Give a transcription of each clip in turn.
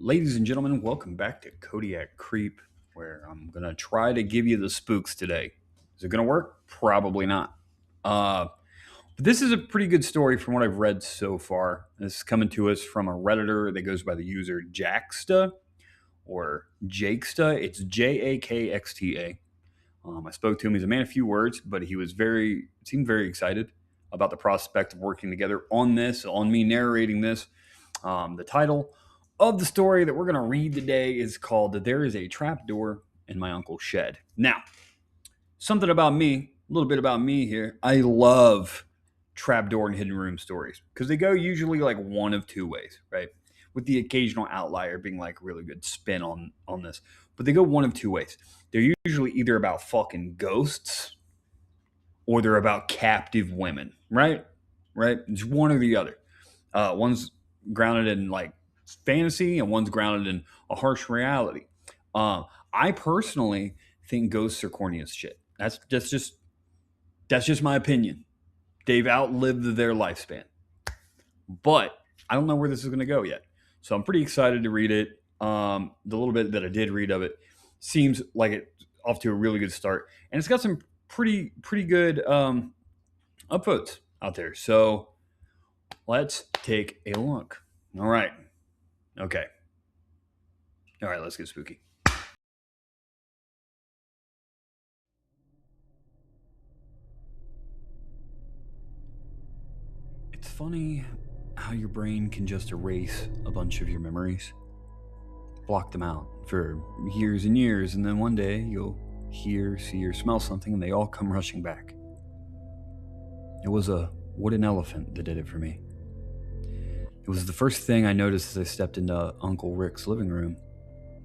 Ladies and gentlemen, welcome back to Kodiak Creep, where I'm going to try to give you the spooks today. Is it going to work? Probably not. But this is a pretty good story from what I've read so far. This is coming to us from a Redditor that goes by the user jakxta or jakxta. It's Jakxta. I spoke to him. He's a man of few words, but he was seemed very excited about the prospect of working together on me narrating this. The title of the story that we're going to read today is called There is a Trapdoor in My Uncle's Shed. Now, something about me, a little bit about me here. I love trapdoor and hidden room stories because they go usually like one of two ways, right? With the occasional outlier being like a really good spin on this. But they go one of two ways. They're usually either about fucking ghosts or they're about captive women, right? Right? It's one or the other. One's grounded in like fantasy and one's grounded in a harsh reality. Uh, I personally think ghosts are corny as shit. That's just my opinion. They've outlived their lifespan, but I don't know where this is going to go yet. So I'm pretty excited to read it. The little bit that I did read of it seems like it's off to a really good start, and it's got some pretty good upvotes out there. So let's take a look. All right. Okay. All right, let's get spooky. It's funny how your brain can just erase a bunch of your memories, block them out for years and years, and then one day you'll hear, see, or smell something and they all come rushing back. It was a wooden elephant that did it for me. It was the first thing I noticed as I stepped into Uncle Rick's living room,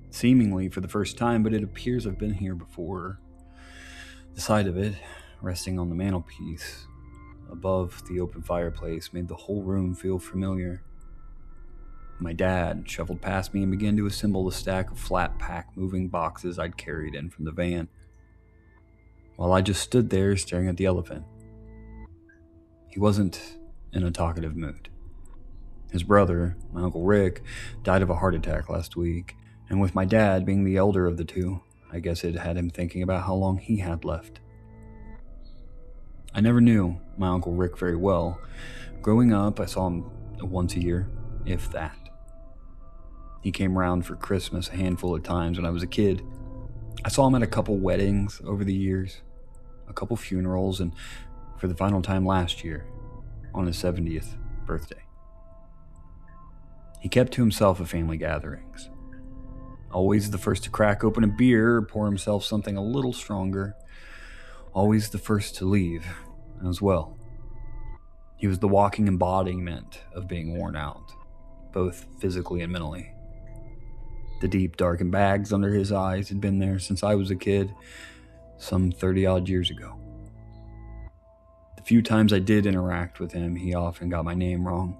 seemingly for the first time, but it appears I've been here before. The sight of it, resting on the mantelpiece above the open fireplace, made the whole room feel familiar. My dad shuffled past me and began to assemble the stack of flat-pack moving boxes I'd carried in from the van, while I just stood there staring at the elephant. He wasn't in a talkative mood. His brother, my Uncle Rick, died of a heart attack last week, and with my dad being the elder of the two, I guess it had him thinking about how long he had left. I never knew my Uncle Rick very well. Growing up, I saw him once a year, if that. He came round for Christmas a handful of times when I was a kid. I saw him at a couple weddings over the years, a couple funerals, and for the final time last year, on his 70th birthday. He kept to himself at family gatherings. Always the first to crack open a beer or pour himself something a little stronger. Always the first to leave as well. He was the walking embodiment of being worn out, both physically and mentally. The deep, darkened bags under his eyes had been there since I was a kid, some 30-odd years ago. The few times I did interact with him, he often got my name wrong.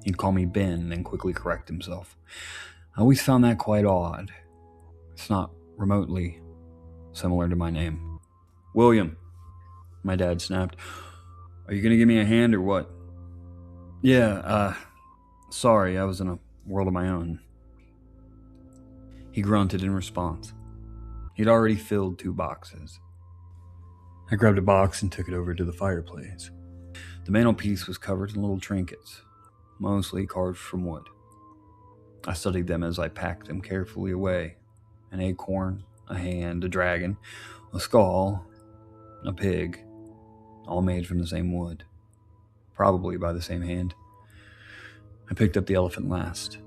He'd call me Ben, then quickly correct himself. I always found that quite odd. It's not remotely similar to my name. William, my dad snapped. Are you going to give me a hand or what? Yeah, sorry, I was in a world of my own. He grunted in response. He'd already filled 2 boxes. I grabbed a box and took it over to the fireplace. The mantelpiece was covered in little trinkets, mostly carved from wood. I studied them as I packed them carefully away. An acorn, a hand, a dragon, a skull, a pig, all made from the same wood, probably by the same hand. I picked up the elephant last,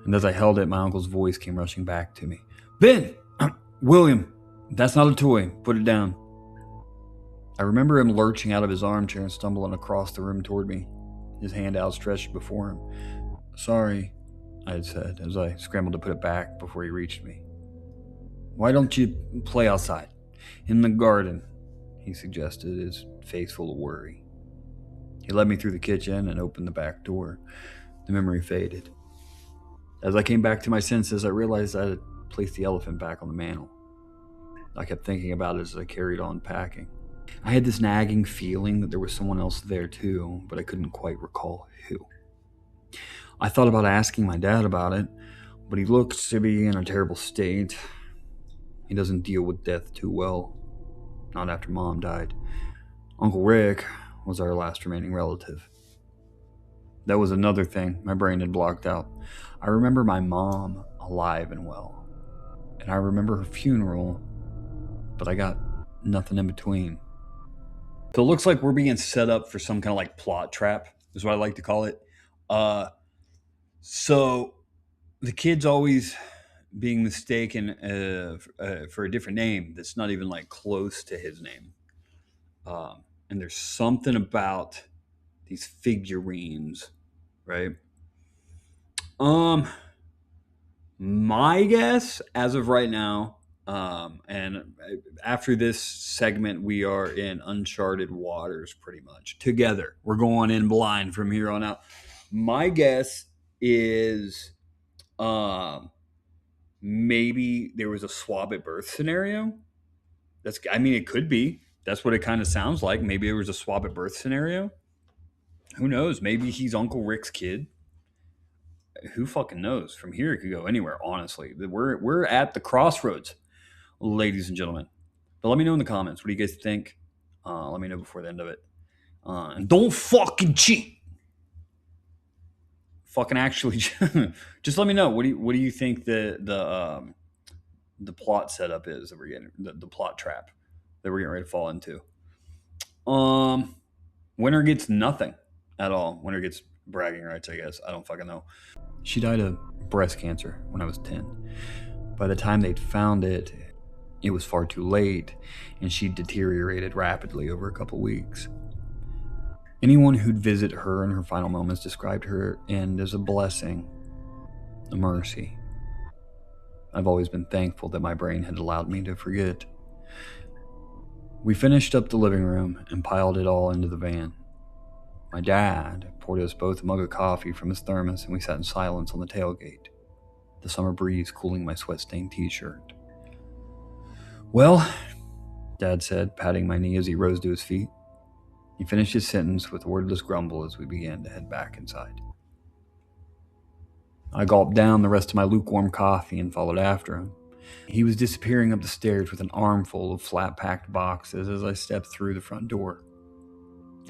and as I held it, my uncle's voice came rushing back to me. Ben! William! That's not a toy. Put it down. I remember him lurching out of his armchair and stumbling across the room toward me, his hand outstretched before him. Sorry, I had said as I scrambled to put it back before he reached me. Why don't you play outside? In the garden, he suggested, his face full of worry. He led me through the kitchen and opened the back door. The memory faded. As I came back to my senses, I realized I had placed the elephant back on the mantel. I kept thinking about it as I carried on packing. I had this nagging feeling that there was someone else there too, but I couldn't quite recall who. I thought about asking my dad about it, but he looks to be in a terrible state. He doesn't deal with death too well. Not after Mom died. Uncle Rick was our last remaining relative. That was another thing my brain had blocked out. I remember my mom alive and well. And I remember her funeral, but I got nothing in between. So it looks like we're being set up for some kind of like plot trap, is what I like to call it. So the kid's always being mistaken for a different name that's not even like close to his name. And there's something about these figurines, right? My guess as of right now, and after this segment, we are in uncharted waters pretty much together. We're going in blind from here on out. My guess is maybe there was a swab at birth scenario. It could be. That's what it kind of sounds like. Maybe there was a swab at birth scenario. Who knows? Maybe he's Uncle Rick's kid. Who fucking knows? From here, it could go anywhere, honestly. We're at the crossroads, ladies and gentlemen. But let me know in the comments. What do you guys think? Let me know before the end of it. And don't fucking cheat. Fucking actually, just let me know. What do you think the plot setup is that we're getting, the plot trap that we're getting ready to fall into? Winner gets nothing at all. Winner gets bragging rights, I guess. I don't fucking know. She died of breast cancer when I was 10. By the time they'd found it, it was far too late, and she deteriorated rapidly over a couple weeks. Anyone who'd visit her in her final moments described her end as a blessing, a mercy. I've always been thankful that my brain had allowed me to forget. We finished up the living room and piled it all into the van. My dad poured us both a mug of coffee from his thermos, and we sat in silence on the tailgate, the summer breeze cooling my sweat-stained t-shirt. Well, Dad said, patting my knee as he rose to his feet. He finished his sentence with a wordless grumble as we began to head back inside. I gulped down the rest of my lukewarm coffee and followed after him. He was disappearing up the stairs with an armful of flat-packed boxes as I stepped through the front door.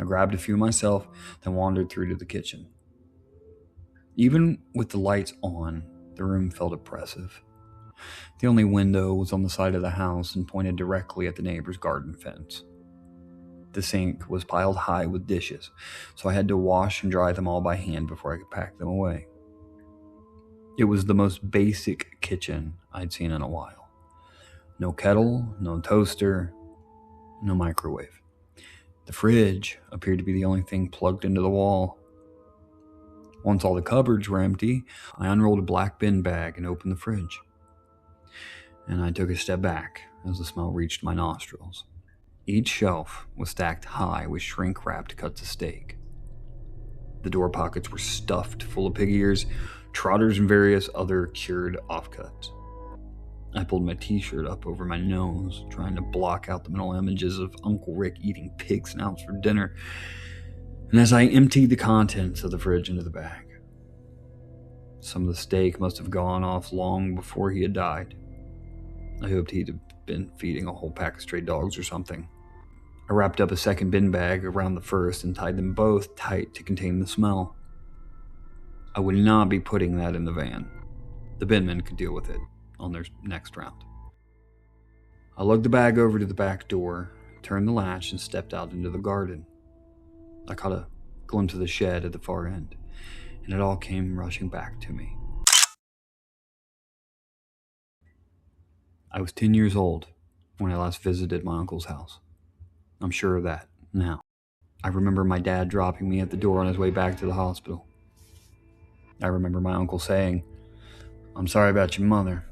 I grabbed a few myself, then wandered through to the kitchen. Even with the lights on, the room felt oppressive. The only window was on the side of the house and pointed directly at the neighbor's garden fence. The sink was piled high with dishes, so I had to wash and dry them all by hand before I could pack them away. It was the most basic kitchen I'd seen in a while. No kettle, no toaster, no microwave. The fridge appeared to be the only thing plugged into the wall. Once all the cupboards were empty, I unrolled a black bin bag and opened the fridge. And I took a step back as the smell reached my nostrils. Each shelf was stacked high with shrink-wrapped cuts of steak. The door pockets were stuffed full of pig ears, trotters, and various other cured offcuts. I pulled my t-shirt up over my nose, trying to block out the mental images of Uncle Rick eating pig snouts for dinner. And as I emptied the contents of the fridge into the bag, some of the steak must have gone off long before he had died. I hoped he'd have been feeding a whole pack of stray dogs or something. I wrapped up a second bin bag around the first and tied them both tight to contain the smell. I would not be putting that in the van. The binmen could deal with it on their next round. I lugged the bag over to the back door, turned the latch, and stepped out into the garden. I caught a glimpse of the shed at the far end, and it all came rushing back to me. I was 10 years old when I last visited my uncle's house. I'm sure of that now. I remember my dad dropping me at the door on his way back to the hospital. I remember my uncle saying, "I'm sorry about your mother.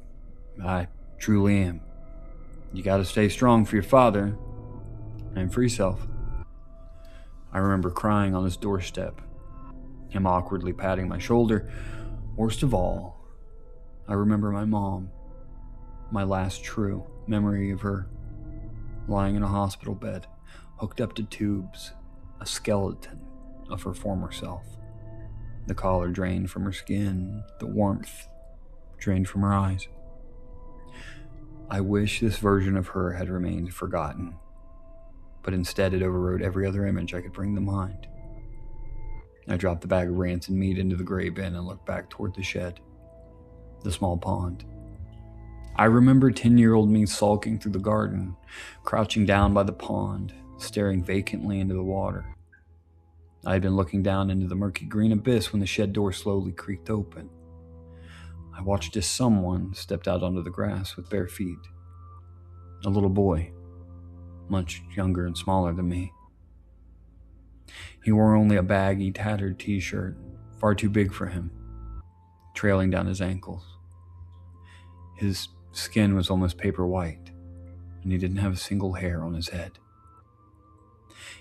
I truly am. You gotta stay strong for your father and for yourself." I remember crying on his doorstep, him awkwardly patting my shoulder. Worst of all, I remember my mom, my last true memory of her, lying in a hospital bed, hooked up to tubes, a skeleton of her former self. The collar drained from her skin, the warmth drained from her eyes. I wish this version of her had remained forgotten, but instead it overrode every other image I could bring to mind. I dropped the bag of rancid meat into the gray bin and looked back toward the shed, the small pond. I remember 10-year-old me sulking through the garden, crouching down by the pond, staring vacantly into the water. I had been looking down into the murky green abyss when the shed door slowly creaked open. I watched as someone stepped out onto the grass with bare feet. A little boy, much younger and smaller than me. He wore only a baggy, tattered t-shirt, far too big for him, trailing down his ankles. His skin was almost paper white, and he didn't have a single hair on his head.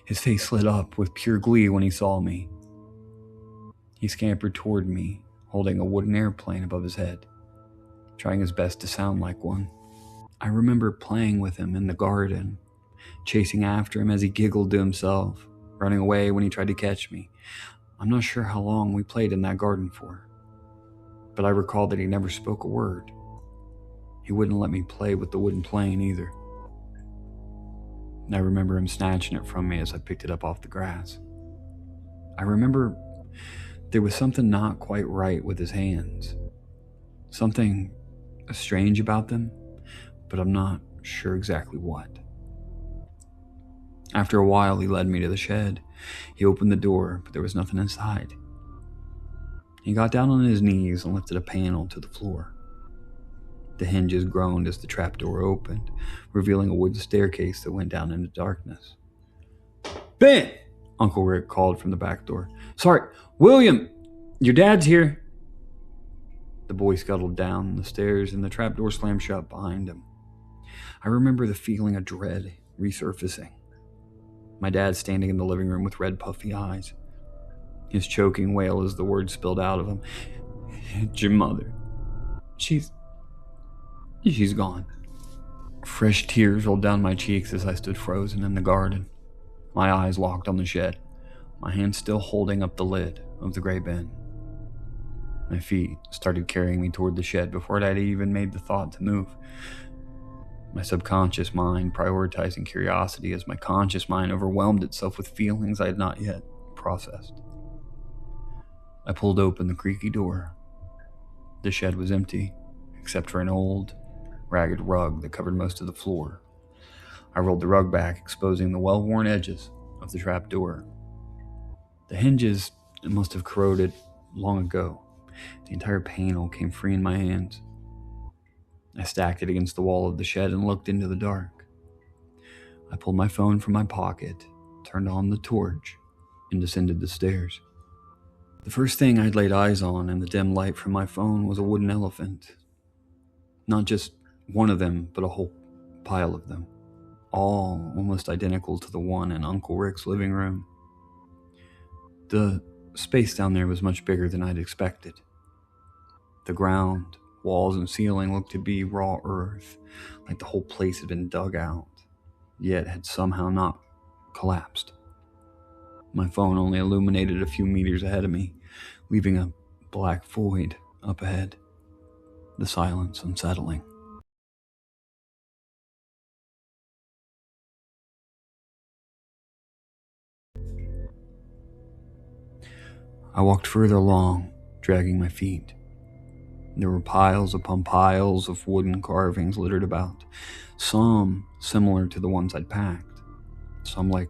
His face lit up with pure glee when he saw me. He scampered toward me, holding a wooden airplane above his head, trying his best to sound like one. I remember playing with him in the garden, chasing after him as he giggled to himself, running away when he tried to catch me. I'm not sure how long we played in that garden for, but I recall that he never spoke a word. He wouldn't let me play with the wooden plane either. I remember him snatching it from me as I picked it up off the grass. I remember there was something not quite right with his hands. Something strange about them, but I'm not sure exactly what. After a while, he led me to the shed. He opened the door, but there was nothing inside. He got down on his knees and lifted a panel to the floor. The hinges groaned as the trapdoor opened, revealing a wooden staircase that went down into darkness. "Ben!" Uncle Rick called from the back door. "Sorry, William! Your dad's here!" The boy scuttled down the stairs and the trapdoor slammed shut behind him. I remember the feeling of dread resurfacing. My dad standing in the living room with red puffy eyes. His choking wail as the words spilled out of him. "It's your mother. She's gone." Fresh tears rolled down my cheeks as I stood frozen in the garden, my eyes locked on the shed, my hands still holding up the lid of the gray bin. My feet started carrying me toward the shed before I had even made the thought to move. My subconscious mind prioritizing curiosity as my conscious mind overwhelmed itself with feelings I had not yet processed. I pulled open the creaky door. The shed was empty, except for an old, ragged rug that covered most of the floor. I rolled the rug back, exposing the well-worn edges of the trap door. The hinges must have corroded long ago. The entire panel came free in my hands. I stacked it against the wall of the shed and looked into the dark. I pulled my phone from my pocket, turned on the torch, and descended the stairs. The first thing I'd laid eyes on in the dim light from my phone was a wooden elephant. Not just one of them, but a whole pile of them, all almost identical to the one in Uncle Rick's living room. The space down there was much bigger than I'd expected. The ground, walls, and ceiling looked to be raw earth, like the whole place had been dug out, yet had somehow not collapsed. My phone only illuminated a few meters ahead of me, leaving a black void up ahead, the silence unsettling. I walked further along, dragging my feet. There were piles upon piles of wooden carvings littered about, some similar to the ones I'd packed, some like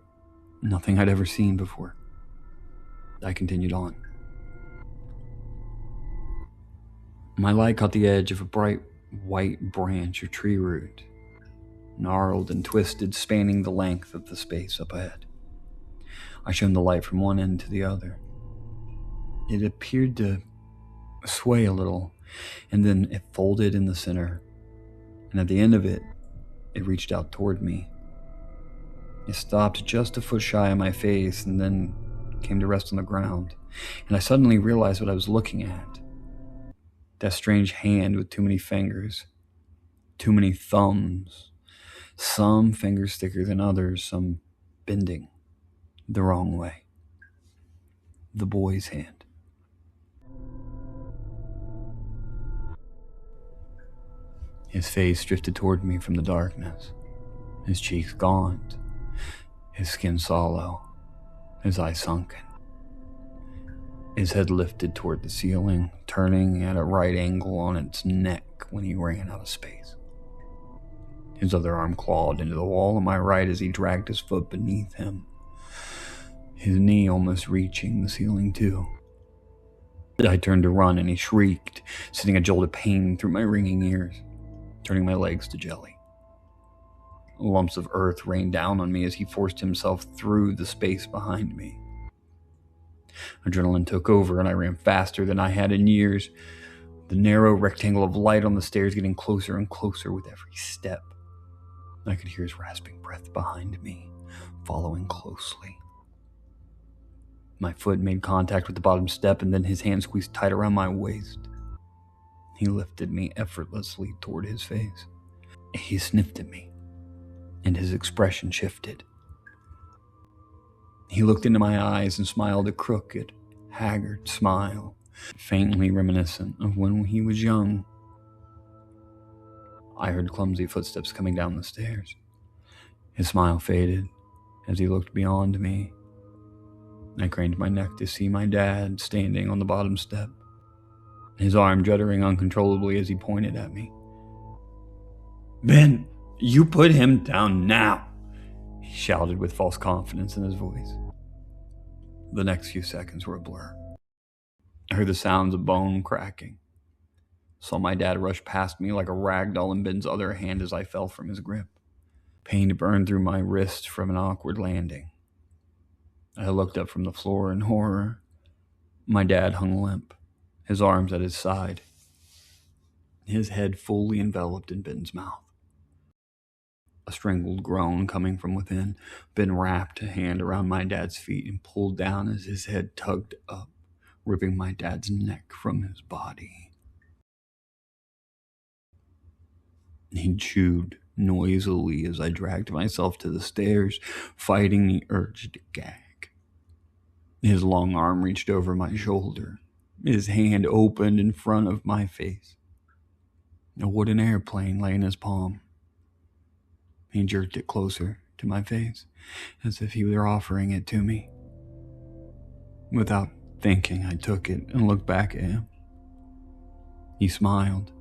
nothing I'd ever seen before. I continued on. My light caught the edge of a bright white branch or tree root, gnarled and twisted, spanning the length of the space up ahead. I shone the light from one end to the other. It appeared to sway a little, and then it folded in the center, and at the end of it, it reached out toward me. It stopped just a foot shy of my face and then came to rest on the ground, and I suddenly realized what I was looking at. That strange hand with too many fingers, too many thumbs, some fingers thicker than others, some bending the wrong way. The boy's hand. His face drifted toward me from the darkness, his cheeks gaunt, his skin sallow, his eyes sunken. His head lifted toward the ceiling, turning at a right angle on its neck when he ran out of space. His other arm clawed into the wall on my right as he dragged his foot beneath him, his knee almost reaching the ceiling too. I turned to run and he shrieked, sending a jolt of pain through my ringing ears, turning my legs to jelly. Lumps of earth rained down on me as he forced himself through the space behind me. Adrenaline took over and I ran faster than I had in years, the narrow rectangle of light on the stairs getting closer and closer with every step. I could hear his rasping breath behind me, following closely. My foot made contact with the bottom step and then his hand squeezed tight around my waist. He lifted me effortlessly toward his face. He sniffed at me, and his expression shifted. He looked into my eyes and smiled a crooked, haggard smile, faintly reminiscent of when he was young. I heard clumsy footsteps coming down the stairs. His smile faded as he looked beyond me. I craned my neck to see my dad standing on the bottom step, his arm juddering uncontrollably as he pointed at me. "Ben, you put him down now," he shouted with false confidence in his voice. The next few seconds were a blur. I heard the sounds of bone cracking. Saw my dad rush past me like a rag doll in Ben's other hand as I fell from his grip. Pain burned through my wrist from an awkward landing. I looked up from the floor in horror. My dad hung limp, his arms at his side, his head fully enveloped in Ben's mouth. A strangled groan coming from within. Ben wrapped a hand around my dad's feet and pulled down as his head tugged up, ripping my dad's neck from his body. He chewed noisily as I dragged myself to the stairs, fighting the urge to gag. His long arm reached over my shoulder. His hand opened in front of my face. A wooden airplane lay in his palm. He jerked it closer to my face, as if he were offering it to me. Without thinking, I took it and looked back at him. He smiled,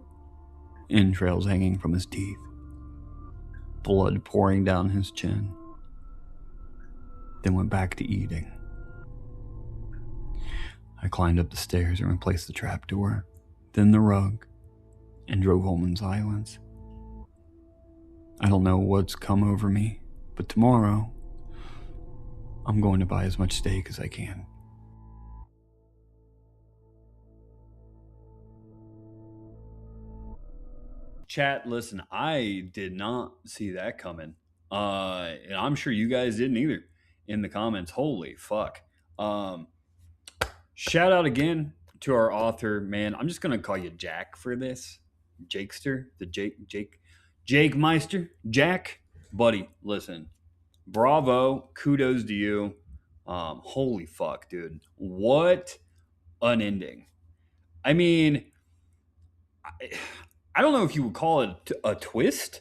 entrails hanging from his teeth, blood pouring down his chin, then went back to eating. I climbed up the stairs and replaced the trapdoor, then the rug, and drove home in silence. I don't know what's come over me, but tomorrow, I'm going to buy as much steak as I can. Chat, listen, I did not see that coming. And I'm sure you guys didn't either in the comments. Holy fuck. Shout out again to our author, man. I'm just gonna call you Jack for this. Jakxter, the Jake Meister, Jack, buddy. Listen, bravo, kudos to you. Holy fuck, dude, what an ending. I mean, I don't know if you would call it a twist,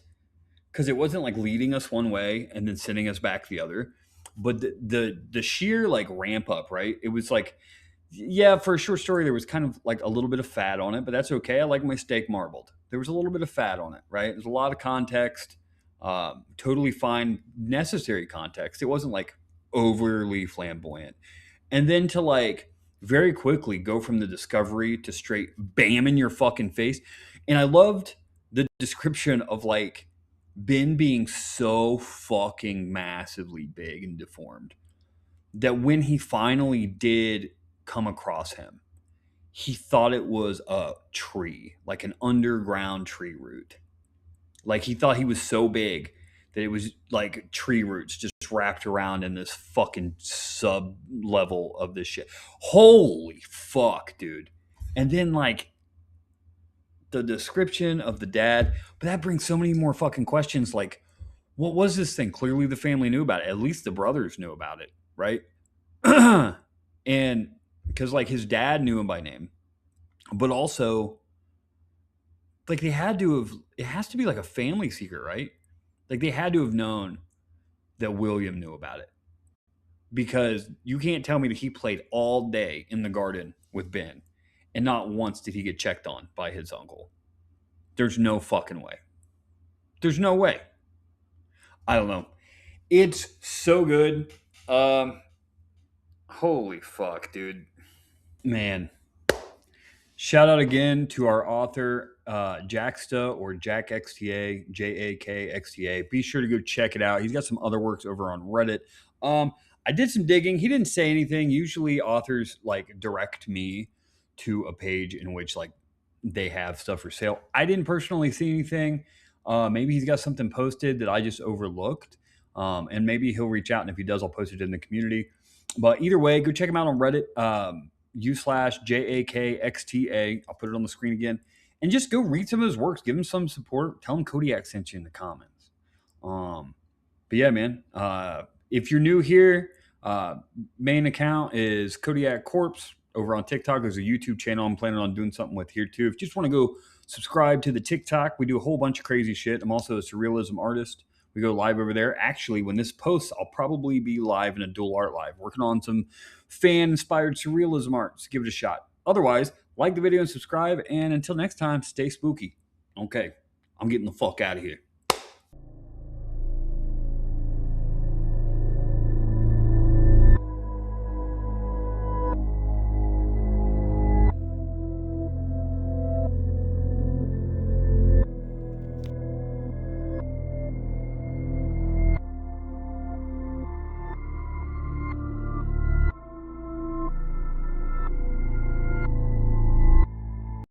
because it wasn't like leading us one way and then sending us back the other, but the sheer like ramp up, right? It was like, yeah, for a short story, there was kind of like a little bit of fat on it, but that's okay. I like my steak marbled. There was a little bit of fat on it, right? There's a lot of context, totally fine, necessary context. It wasn't like overly flamboyant. And then to like very quickly go from the discovery to straight bam in your fucking face. And I loved the description of like Ben being so fucking massively big and deformed that when he finally did come across him, he thought it was a tree, like an underground tree root. Like he thought he was so big that it was like tree roots just wrapped around in this fucking sub level of this shit. Holy fuck, dude. And then like the description of the dad, but that brings so many more fucking questions. Like, what was this thing? Clearly the family knew about it. At least the brothers knew about it, right? And because like his dad knew him by name, but also Like they had to have. It has to be like a family secret, right? Like they had to have known that William knew about it because you can't tell me that he played all day in the garden with Ben, and not once did he get checked on by his uncle. There's no fucking way. There's no way. I don't know. It's so good. Um, Holy fuck, dude. Man. Shout out again to our author, Jakxta or jakxta, Jakxta. Be sure to go check it out. He's got some other works over on Reddit. Um, I did some digging. He didn't say anything. Usually authors like direct me to a page in which like they have stuff for sale. I didn't personally see anything. Maybe he's got something posted that I just overlooked. And maybe he'll reach out. And if he does, I'll post it in the community. But either way, go check him out on Reddit. U/JAKXTA. I'll put it on the screen again. And just go read some of his works. Give him some support. Tell him Kodiak sent you in the comments. But yeah, man. If you're new here, main account is Kodiak Corpse over on TikTok. There's a YouTube channel I'm planning on doing something with here too. If you just want to go subscribe to the TikTok, we do a whole bunch of crazy shit. I'm also a surrealism artist. We go live over there. Actually, when this posts, I'll probably be live in a dual art live, working on some fan-inspired surrealism art. So give it a shot. Otherwise, like the video and subscribe. And until next time, stay spooky. Okay, I'm getting the fuck out of here.